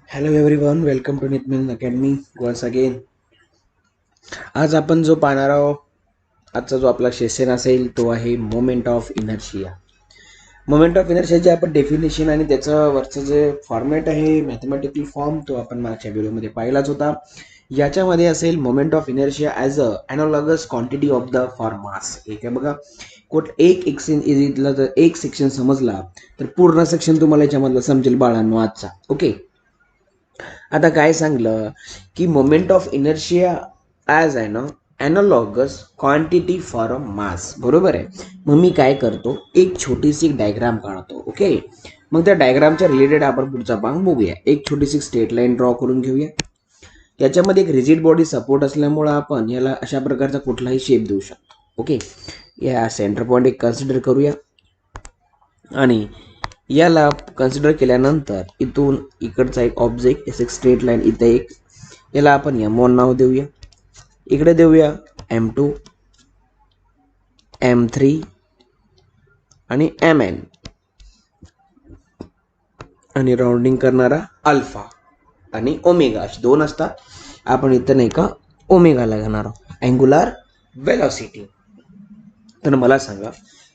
Hello everyone, welcome to नितमिन academy once again. आज आपण जो पाहणार आहोत, आजचा जो आपला सेशन असेल तो आहे moment of inertia. Moment of इनर्शियाचे आपण डेफिनेशन आणि त्याचं वरचं जे फॉर्मॅट आहे मॅथमॅटिकल फॉर्म तो आपण मागच्या व्हिडिओमध्ये पाहिलाच होता. याच्यामध्ये असेल moment of inertia as a analogous quantity of the for mass. एक आहे बघा, इथला जर एक सेक्शन समजला तर पूर्ण सेक्शन तुम्हाला याच्यामधलं समजेल बाळांनो आजचा. ओके, आता काय सांगलं की मोमेंट ऑफ इनर्शिया ॲज आहे ना ॲनॉलॉगस क्वांटिटी फॉर अ मास. बरोबर आहे. मग मी काय करतो, एक छोटीशी डायग्राम काढतो. ओके, मग त्या डायग्रामच्या रिलेटेड आपण पुढचा भाग बघूया. एक छोटीशी स्ट्रेट लाईन ड्रॉ करून घेऊया. याच्यामध्ये एक रिजिड बॉडी सपोर्ट असल्यामुळं आपण याला अशा प्रकारचा कुठलाही शेप देऊ शकतो. ओके, या सेंटर पॉईंट एक कन्सिडर करूया आणि याला कन्सिडर केल्यानंतर इथून इकडचा एक ऑब्जेक्ट एक स्ट्रेट लाईन इथे एक, याला आपण M1 नाव देऊया. इकडे देऊया M2, M3 आणि Mn आणि राउंडिंग करणारा अल्फा आणि ओमेगा असे दोन असतात. आपण इथं नाही का ओमेगाला घेणार आहोत, अँग्युलर वेलॉसिटी. तर मला सांगा,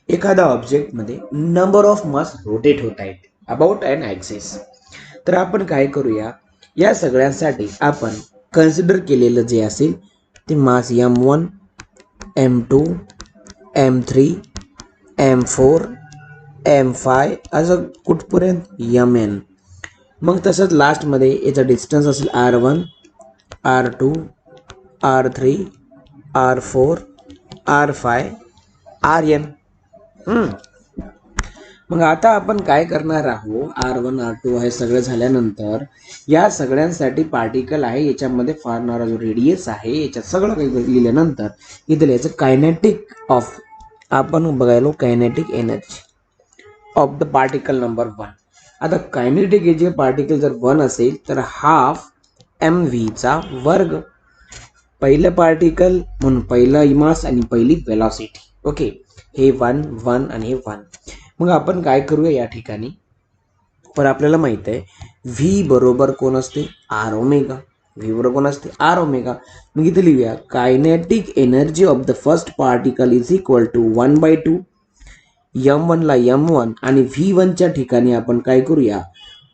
एखाद्या ऑब्जेक्टमध्ये नंबर ऑफ मास रोटेट होत आहेत अबाउट अन ॲक्सिस. तर आपण काय करूया, या सगळ्यांसाठी आपण कन्सिडर केलेलं जे असेल ते मास M1, M2, M3, M4, M5 असं कुठपर्यंत Mn. मग तसंच लास्टमध्ये याचा डिस्टन्स असेल R1, R2, R3, R4, R5, Rn. मग आता आपण काय करणार आहोत, R1, R2 हे सगळं झाल्यानंतर या सगळ्यांसाठी पार्टिकल आहे, याच्यामध्ये फारणारा जो रेडियस आहे, याच्यात सगळं काही लिहिल्यानंतर इथे लिहायचं कायनेटिक ऑफ, आपण बघायलो kinetic energy of the particle number 1. आता कायनेटिक एनर्जी पार्टिकल जर 1 असेल तर हाफ mv चा वर्ग. पहिलं पार्टिकल म्हणून पहिला मास आणि पहिली वेलॉसिटी. ओके, हे 1 1 आणि हे 1. मग आपण काय करूया या ठिकाणी, पण आपल्याला माहित आहे व्ही बरोबर कोण असते, आर ओमेगा. व्ही बरोबर कोण असते, आर ओमेगा. मग इथे लिहूया kinetic energy of the first particle is equal to 1/2 M1 ला M1 आणि V1 च्या ठिकाणी आपण काय करूया,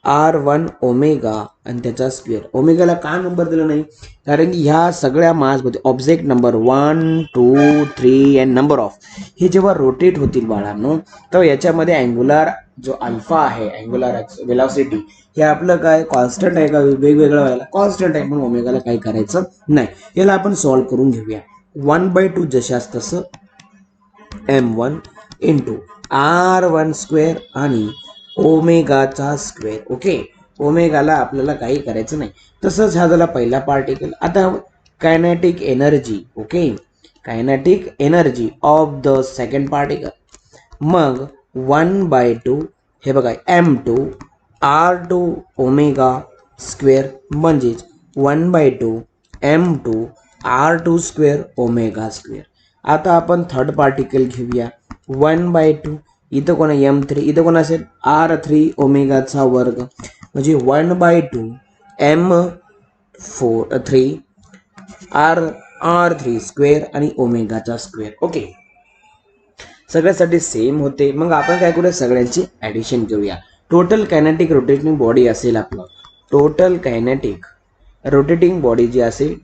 R1 ओमेगा आणि त्याचा स्क्वेअर. ओमेगाला का नंबर दिला नाही, कारण की ह्या सगळ्या मासमध्ये object number 1 2 3 and number of हे जेव्हा रोटेट होतील बाळांनो, तर याच्यामध्ये अँग्युलर जो अल्फा आहे, अँग्युलर वेलॉसिटी, हे आपलं काय कॉन्स्टंट आहे का वेगवेगळं व्हायला कॉन्स्टंट आहे, म्हणून ओमेगाला काही करायचं नाही. याला आपण सॉल्व्ह करून घेऊया. 1/2 जशास तसं M1 इंटू R1 स्क्वेअर आणि ओमेगाचा स्क्वेअर. ओके, ओमेगाला आपल्याला काही करायचं नाही. तसंच हा झाला पहिला पार्टिकल. आता kinetic energy, okay, kinetic energy of the second particle. मग 1/2 हे बघा M2 R2 ओमेगा स्क्वेअर म्हणजेच 1/2 M2 R2 square omega square. आता आपण थर्ड पार्टिकल घेऊया 1/2. इथं कोण आहे M3, इथं कोण असेल R3 ओमेगाचा वर्ग, म्हणजे 1/2 M3 R3 स्क्वेअर आणि ओमेगाचा स्क्वेअर. ओके, सगळ्यासाठी सेम होते. मग आपण काय करूया, सगळ्यांची ॲडिशन करूया. टोटल कायनेटिक रोटेटिंग बॉडी असेल आपलं, टोटल कायनेटिक रोटेटिंग बॉडी जी असेल,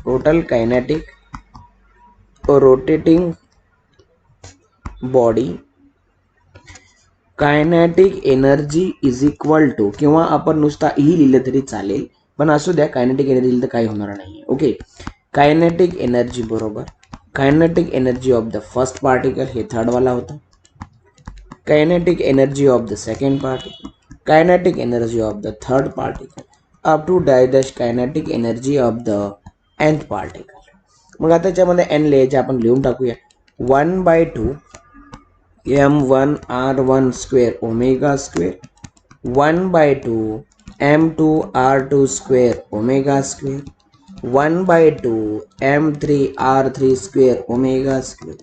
total kinetic rotating body kinetic energy is equal to, किंवा आपण नुसता ही लिहिलं तरी चालेल, पण असू द्या कायनेटिक एनर्जी लिहिलं तर काही होणार नाही. ओके, कायनेटिक एनर्जी बरोबर kinetic energy of the first particle, हे थर्ड वाला होता. Kinetic energy of the second particle, kinetic energy of the third particle, up to dash kinetic energy of the nth particle. मग आता त्याच्यामध्ये n लिहायचे, आपण लिहून टाकूया 1/2 M1 R1 square omega square, 1/2 M2 R2 square omega square, 1/2 M3 R3 square omega square,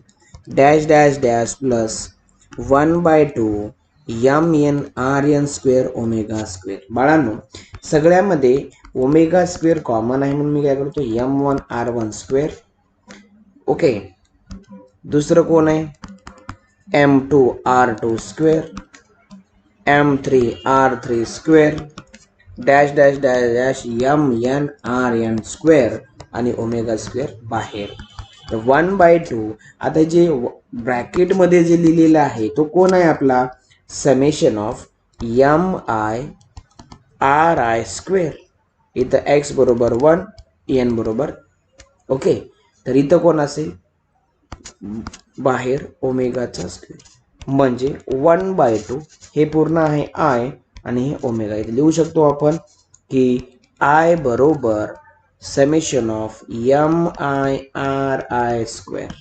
dash dash dash plus 1/2 Mn Rn square omega square. बाळांनो, सगळ्यामध्ये omega square common आहे म्हणून मी काय करतो m1r1 स्क्वेअर. ओके, दुसरं कोण आहे m2r2 square, m3r3 square, dash dash dash dash mnrn square आणि ओमेगा स्क्वेअर बाहेर. तर 1/2. आता जे ब्रॅकेटमध्ये जे लिहिलेलं आहे तो कोण आहे आपला समेशन ऑफ mi स्क्वेअर. इथं x बरोबर 1, n बरोबर. ओके, तर इथं कोण असेल बाहेर ओमेगाचा स्क्वेअर म्हणजे 1/2. हे पूर्ण आहे आय आणि हे ओमेगा. इथे लिहू शकतो आपण की आय बरोबर summation of mi square.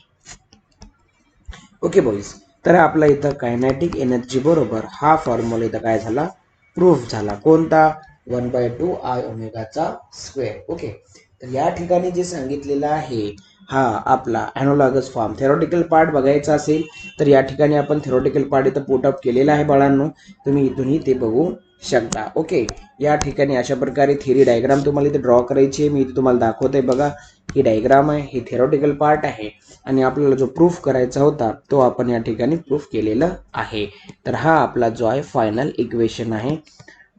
Okay boys, तर आपला इथं कायनेटिक एनर्जी बरोबर हा फॉर्म्युला इथं काय झाला प्रूफ झाला. कोणता 1/2 आय ओमेगाचा स्क्वेअर. ओके, तर या ठिकाणी जे सांगितलेलं आहे हा आपला ॲनोलॉगस फॉर्म. थेरोटिकल पार्ट बघायचा असेल तर या ठिकाणी आपण थेरोटिकल पार्ट इथं पुट अप केलेला आहे बाळांनो, तुम्ही इथूनही ते बघू शकता. ओके, या ठिकाणी अशा प्रकारे थेरी डायग्राम तुम्हाला इथे ड्रॉ करायची आहे. मी इथे तुम्हाला दाखवतोय बघा, ही डायग्राम आहे, ही थेरोटिकल पार्ट आहे आणि आपल्याला जो प्रूफ करायचा होता तो आपण या ठिकाणी प्रूफ केलेला आहे. तर हा आपला जो आहे फायनल इक्वेशन आहे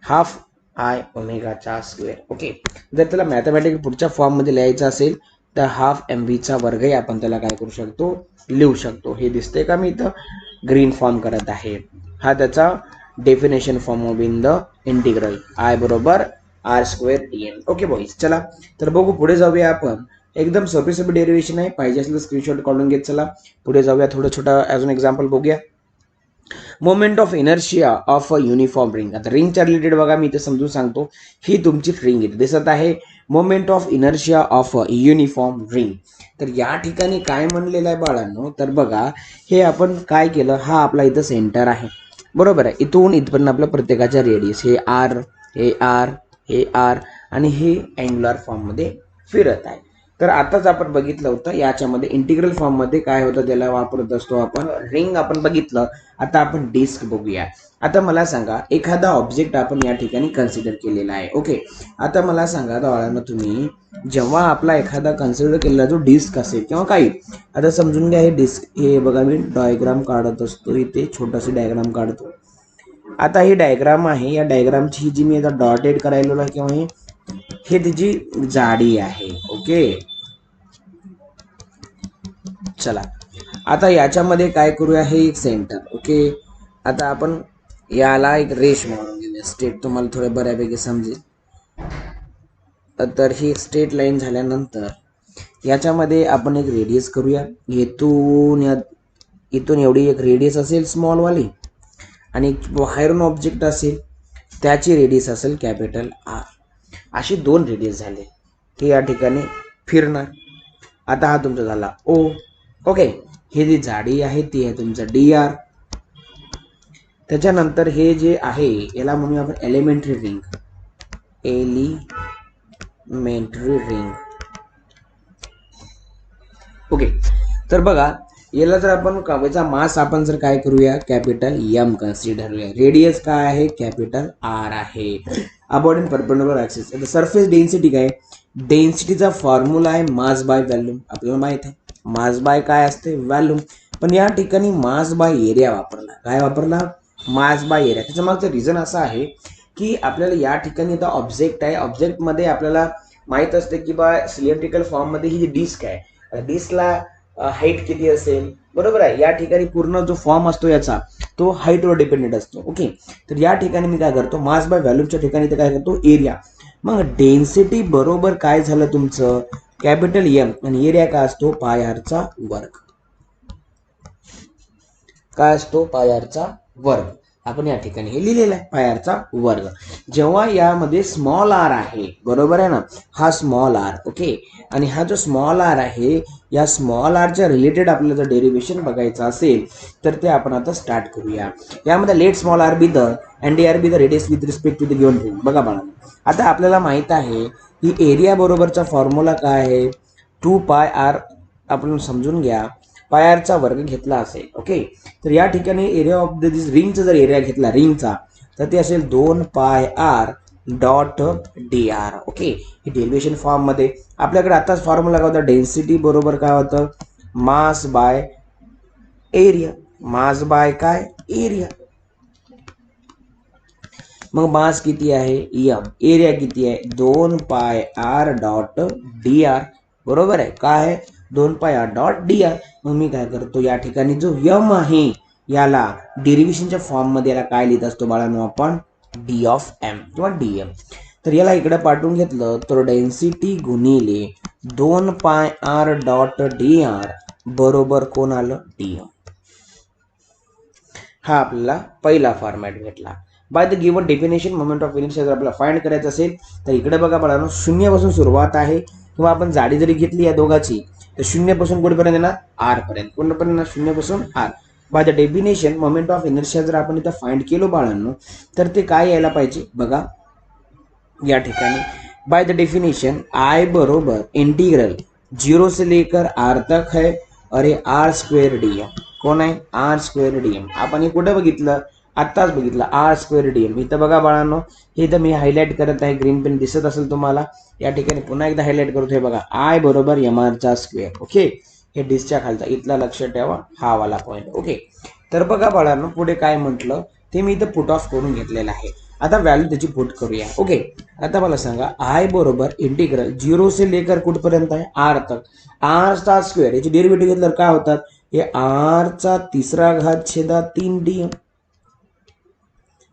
हाफ आय ओमेगाचा स्क्वेअर. ओके, जर त्याला मॅथमॅटिक पुढच्या फॉर्ममध्ये लिहायचं असेल तर हाफ mvचा वर्गही आपण त्याला काय करू शकतो लिहू शकतो. हे दिसतंय का मी इथं ग्रीन फॉर्म करत आहे, हा त्याचा definition form of in the integral I बरोबर r square dn. Okay boys, चला तर बघू पुढे जाऊया आपण. एकदम सोपी सोपी डेरिव्हेशन आहे, पाहिजे असेल तर स्क्रीनशॉट काढून घेत. चला पुढे जाऊया, थोडं छोटा अजून एक्झाम्पल बघूया. Moment of inertia of a uniform ring. आता रिंगच्या रिलेटेड बघा मी इथे समजून सांगतो. ही तुमची रिंग इथे दिसत आहे, moment of inertia of a uniform ring. तर या ठिकाणी काय म्हणलेलं आहे बाळांनो, तर बघा हे आपण काय केलं, हा आपला इथं सेंटर आहे बरोबर आहे. इथून इथपर्यंत आपल्या प्रत्येकाच्या रेडियस हे आर, हे आर, हे आर आणि हे अँग्युलर फॉर्ममध्ये फिरत आहे. तर आताच आपण बघितलं होतं याच्यामध्ये इंटिग्रल फॉर्ममध्ये काय होतं त्याला वापरत असतो आपण रिंग आपण बघितलं. आता आपण डिस्क बघूया. आता मला सांगा एखादा ऑब्जेक्ट आपण या ठिकाणी कन्सिडर केलेला आहे. ओके, आता मला सांगा बाळांनो तुम्ही जेव्हा आपला एखादा कन्सिडर केलेला जो डिस्क असेल किंवा काही, आता समजून घ्या हे डिस्क, हे बघा मी डायग्राम काढत असतो इथे छोटासा डायग्राम काढतो. आता ही डायग्राम आहे, या डायग्रामची जी मी आता डॉटेड करायला आहे किंवा हे त्याची जाडी आहे. ओके, चला आता याच्यामध्ये काय करूया, हे एक सेंटर. ओके, आता आपण याला एक रेष मारून घेऊया स्ट्रेट, तुम्हाला थोडं बऱ्यापैकी समजेल. तर ही स्ट्रेट लाईन झाल्यानंतर याच्यामध्ये आपण एक रेडियस करूया. इथून एवढी एक रेडियस असेल स्मॉल वाली आणि बाहेरून ऑब्जेक्ट असेल त्याची रेडियस असेल कॅपिटल आर. अशी 2 रेडियस झाले, हे या ठिकाणी फिरणार. आता हा तुमचा झाला ओ. ओके, हे जी जाडी आहे ती आहे तुमचं dr. त्याच्यानंतर हे जे आहे याला म्हणूया आपण elementary ring. Elementary ring. Okay, तर बघा याला जर आपण याचा मास आपण जर काय करूया कॅपिटल m कन्सिडर करूया. रेडियस काय आहे कॅपिटल r आहे. About in perpendicular axis. आता सरफेस डेन्सिटी काय, डेन्सिटीचा फॉर्म्युला आहे मास बाय व्हॉल्यूम. आपल्याला माहित आहे मास बाय काय असते व्हॉल्यूम, पण या ठिकाणी मास बाय एरिया वापरला. काय वापरला मास बाय एरिया. त्याच्या मागचं रिझन असं आहे की आपल्याला या ठिकाणी आता ऑब्जेक्ट आहे, ऑब्जेक्टमध्ये आपल्याला माहित असते की बा सिलेंड्रिकल फॉर्ममध्ये ही जी डिस्क आहे, डिस्कला हाईट किती असेल बरोबर आहे. या ठिकाणी पूर्ण जो फॉर्म असतो याचा तो हाईटवर डिपेंडेंट असतो. ओके, तर या ठिकाणी मी काय करतो मास बाय व्हॉल्यूमच्या ठिकाणी ते काय करतो एरिया. मग डेन्सिटी बरोबर काय झालं तुमचं कॅपिटल एम आणि एरिया काय असतो पाय आरचा वर्ग. काय असतो पाय आरचा वर्ग. आपण या ठिकाणी हे लिहिलेलं आहे पाय आरचा वर्ग. जेव्हा यामध्ये स्मॉल आर आहे बरोबर आहे ना, हा स्मॉल आर. ओके, आणि हा जो स्मॉल आर आहे या स्मॉल आरच्या रिलेटेड आपल्याला जर डेरिव्हेशन बघायचं असेल तर ते आपण आता स्टार्ट करूया. यामध्ये let small r be the and r be the radius with respect to the given ring. बघा बाळा आता आपल्याला माहित आहे की एरिया बरोबरचा फॉर्म्युला काय आहे 2 पाय आर. आपण समजून घ्या पाय आरचा वर्ग घेतला असेल. ओके, तर या ठिकाणी एरिया ऑफ दिस रिंगचा जर एरिया घेतला रिंगचा तर ते असेल 2 pi R dot D R. Okay, ही डेरिव्हेशन फॉर्म मध्ये आपल्याकडे आताच फॉर्म्युला काय होता, डेन्सिटी बरोबर काय होतं, mass by area. Mass by काय, एरिया. मग मास किती आहे, एम. एरिया किती आहे, 2 pi R dot D R. बरोबर आहे, काय आहे, 2 pi R dot D R. मग मी काय करतो, या ठिकाणी जो यम आहे याला डेरिव्हेशनच्या फॉर्म मध्ये याला काय लिहित असतो बाळांनो आपण, डी ऑफ एम किंवा डी एम. तर याला इकडे पाठवून घेतलं तर डेन्सिटी गुणिले 2 pi R dot D R बरोबर कोण आलं, डी एम. हा आपल्याला पहिला फॉर्मॅट भेटला. By the given definition moment of inertia जर आपल्याला फाइंड करायचं असेल तर इकडे बघा बाळांनो, शून्यापासून सुरुवात आहे किंवा आपण जाडी जरी घेतली या दोघाची तर शून्यापासून कुठेपर्यंत येणार, आर पर्यंत. कोणपर्यंत, शून्यापासून r. By the definition moment of inertia जर आपण इथं फाइंड केलो बाळांनो तर ते काय यायला पाहिजे बघा या ठिकाणी. बाय द डेफिनेशन आय बरोबर इंटीग्रल 0 से लेकर आर तक है और ये आर स्क्वेअर डी एम. कोण आहे, आर स्क्वेअर डी एम. आपण हे कुठे बघितलं, आत्ताच बघितलं, आर स्क्वेअर डी एम. इथं बघा बाळांनो, हे इथं मी हायलाइट करत आहे, ग्रीन पेन दिसत असेल तुम्हाला. या ठिकाणी पुन्हा एकदा हायलाइट करतो, हे बघा, आय बरोबर एम आरचा स्क्वेअर. ओके, हे डिसच्या खालचा इथला लक्षात ठेवा, हा वाला पॉईंट. ओके, तर बघा बाळांनो पुढे काय म्हटलं ते मी इथं पुट ऑफ करून घेतलेलं आहे. आता व्हॅल्यू त्याची पुट करूया. ओके, आता मला सांगा, आय बरोबर इंटिग्रल 0 से लेकर कुठपर्यंत आहे, आर तक. आर चा स्क्वेअर याची डेरिव्हेटिव्ह घेतल्यावर काय होतात, हे आर चा तिसरा घात छेदात 3 डी एम.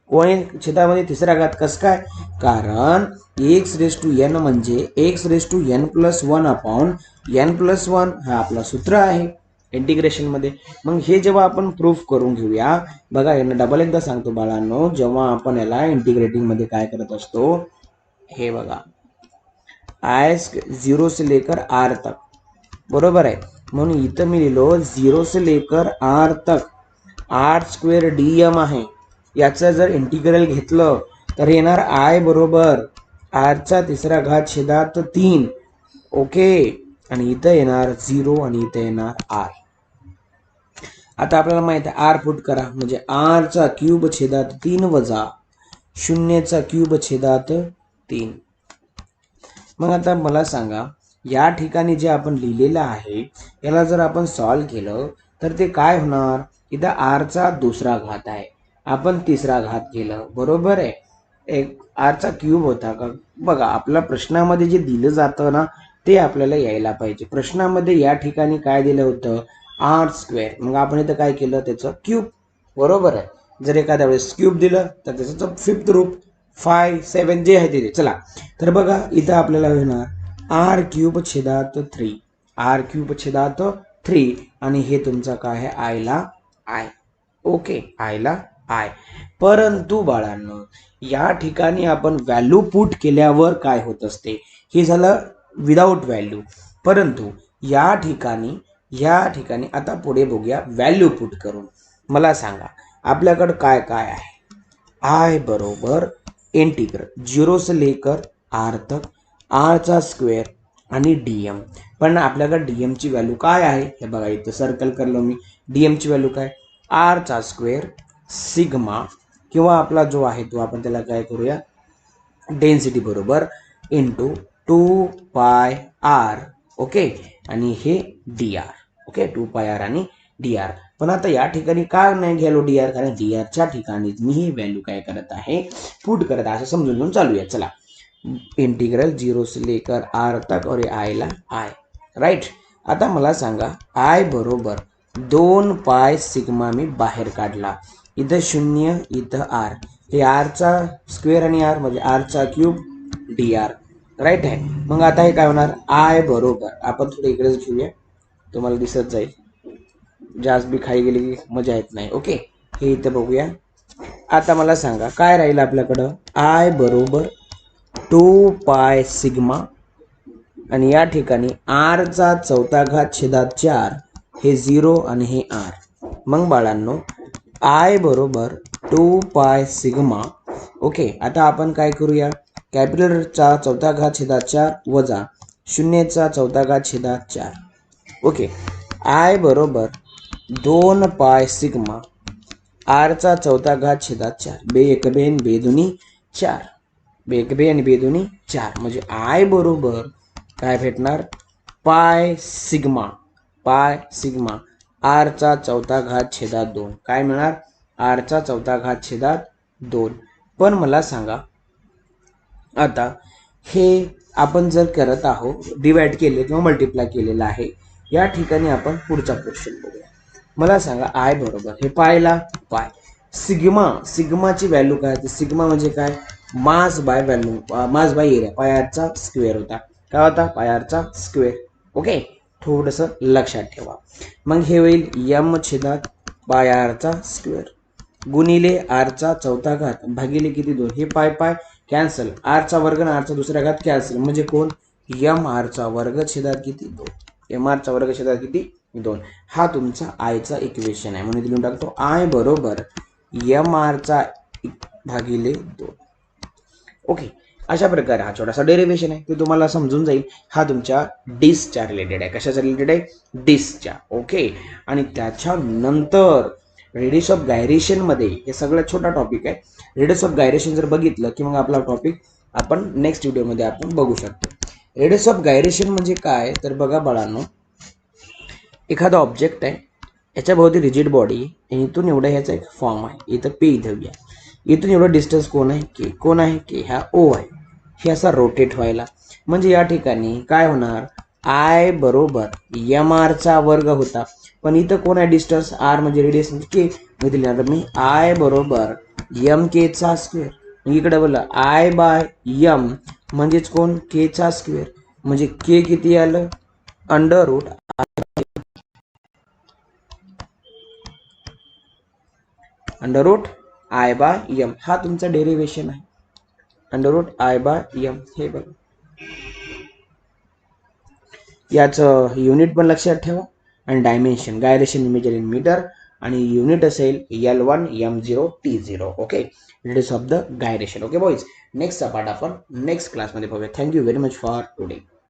कोणी छेदामध्ये तिसरा घात, कस काय, कारण एक्स रेस टू एन म्हणजे x raise to n plus 1 upon n plus 1 हा आपला सूत्र आहे इंटिग्रेशन मध्ये. मग हे जेव्हा आपण प्रूफ करून घेऊया बघा, यांना डबल एकदा सांगतो बाळांनो, जेव्हा आपण याला इंटिग्रेटिंग मध्ये काय करत असतो, हे बघा, आय 0 से लेकर आर तक. बरोबर आहे, म्हणून इथं मी लिहिलो 0 से लेकर आर तक आर स्क्वेअर डी एम आहे. याचं जर इंटिग्रल घेतलं तर येणार आय बरोबर आरचा तिसरा घात छेदात 3. ओके, आणि इथं येणार 0 आणि इथं येणार आर. आता आपल्याला माहित आहे आर पुट करा म्हणजे आर चा क्यूब छेदात 3 वजा 0 चा क्यूब छेदात 3. मग आता मला सांगा, या ठिकाणी जे आपण लिहिलेलं आहे याला जर आपण सॉल्व केलं तर ते काय होणार, इथं आर चा दुसरा घात आहे, आपण तिसरा घात केलं. बरोबर आहे, एक आर चा क्यूब होता का, बघा आपल्या प्रश्नामध्ये जे दिलं जातं ना ते आपल्याला यायला पाहिजे. प्रश्नामध्ये या ठिकाणी काय दिलं होतं, आर स्क्वेअर. मग आपण इथं काय केलं, त्याचं क्यूब. बरोबर आहे, जर एखाद्या वेळेस क्यूब दिलं तर त्याचं फिफ्थ रूप 5 7 जे आहे ते. चला तर बघा इथं आपल्याला होणार आर क्यूब छेदात 3, आर क्यूब छेदात 3 आणि हे तुमचं काय आहे, आयला आय. ओके, आयला आय. परंतु बाळांनो या ठिकाणी आपण व्हॅल्यू पुट केल्यावर काय होत असते, हे झालं विदाउट व्हॅल्यू. परंतु या ठिकाणी आता पुढे बघूया व्हॅल्यू पुट करून. मला सांगा आपल्याकडे काय काय आहे, आय बरोबर इंटिग्रल 0 से लेकर आर तक आर चा स्क्वेअर आणि डीएम. पण आपल्याकडे डीएम ची व्हॅल्यू काय आहे, हे बघा इथं सर्कल करलो मी. डीएम ची व्हॅल्यू काय, आर चा स्क्वेअर सिग्मा किंवा आपला जो आहे तो आपण त्याला काय करूया, डेन्सिटी बरोबर इंटू 2 पाय आर. ओके, आणि हे D R. Okay, 2 pi R आणि डी आर. पण आता या ठिकाणी काय नाही घ्यालो डी आर, कारण डी आरच्या ठिकाणी मी ही व्हॅल्यू काय करत आहे, पुट करत आहे. असं समजून घेऊन चालूया. चला, इंटिग्रल 0 से लेकर आर तक और आय ला आय. राईट, आता मला सांगा आय बरोबर 2 पाय सिग्मा मी बाहेर काढला, इथं 0 इथं आर, हे आरचा स्क्वेअर आणि आर म्हणजे आरचा क्यूब डी आर. राईट आहे. मग आता हे काय होणार, आय बरोबर आपण थोडं इकडेच घेऊया, तुम्हाला दिसत जाईल, जास्त बी खाई गेली की मजा येत नाही. ओके, हे इथं बघूया. आता मला सांगा काय राहील आपल्याकडं, आय बरोबर 2 पाय सिग्मा आणि या ठिकाणी आर चा चौथा घात छेदात 4, हे 0 आणि हे आर. मग बाळांनो आय बरोबर 2 पाय सिग्मा. ओके, आता आपण काय करूया, कॅपिटल चा चौथा घात छेदात 4 वजा 0 चा चौथा घात छेदात 4. ओके, आय बरोबर 2 पाय सिग्मा आर चा चौथा घात छेदात 4, बे एक बेन बे दुनी 4. एक बे आणि बे दोन्ही 4 म्हणजे आय बरोबर काय भेटणार पाय सिग्मा आरचा चौथा घात छेदात 2 काय मिळणार आरचा चौथा घात छेदात 2. पण मला सांगा आता हे आपण जर करत आहोत डिवाइड केले किंवा मल्टिप्लाय केलेलं आहे या ठिकाणी आपण पुढचा क्वेश्चन बघूया. मला सांगा आय बरोबर हे पायला पाय सिग्माची व्हॅल्यू काय होती सिग्मा म्हणजे काय mass by value mass by area पायाचा स्क्वेअर होता काय होता पायाचा स्क्वेअर. ओके थोडंसं लक्षात ठेवा. मग हे होईल एम छेदात पायाचा स्क्वेअर गुणिले आरचा चौथा घात भागिले किती 2 हे पाय पाय कॅन्सल आरचा वर्ग आणि आरचा दुसरा घात कॅन्सल म्हणजे कोण एम आरचा वर्ग छेदात किती 2 एम आरचा वर्ग छेदात किती 2. हा तुमचा आयचा इक्वेशन आहे म्हणून लिहून टाकतो आय बरोबर एम आरचा भागिले 2. ओके अशा प्रकारे हा छोटासा डेरिव्हेशन आहे ते तुम्हाला समजून जाईल. हा तुमच्या डिसच्या रिलेटेड आहे कशाच्या रिलेटेड आहे डिसच्या. ओके आणि त्याच्यानंतर रेडियस ऑफ गायरेशन मध्ये हे सगळ्यात छोटा टॉपिक आहे. रेडियस ऑफ गायरेशन जर बघितलं की मग आपला टॉपिक आपण नेक्स्ट व्हिडिओमध्ये आपण बघू शकतो. रेडियस ऑफ गायरेशन म्हणजे काय तर बघा बाळांनो एखादा ऑब्जेक्ट आहे याच्या भोवती रिजिड बॉडी इथून एवढा ह्याचा एक फॉर्म आहे इथं पे धरूया इथून एवढं डिस्टन्स कोण आहे के हा ओ आहे हे असा रोटेट व्हायला म्हणजे या ठिकाणी काय होणार आय बरोबर एम आरचा वर्ग होता पण इथं कोण आहे डिस्टन्स आर म्हणजे रेडियस म्हणजे के दिल्यानंतर मी आय बरोबर एम के चा स्क्वेअर इकडे बोलला आय बाय एम म्हणजेच कोण के चा स्क्वेअर म्हणजे के किती आलं under root I by M हा तुमचा डेरिव्हेशन आहे under root I by M हे बघा याचं युनिट पण लक्षात ठेवा आणि dimension gyration measure in metre आणि युनिट असेल L1 M0 T0. Okay radius of the gyration. Okay boys next part आपण नेक्स्ट क्लासमध्ये बघूया. Thank you very much for today.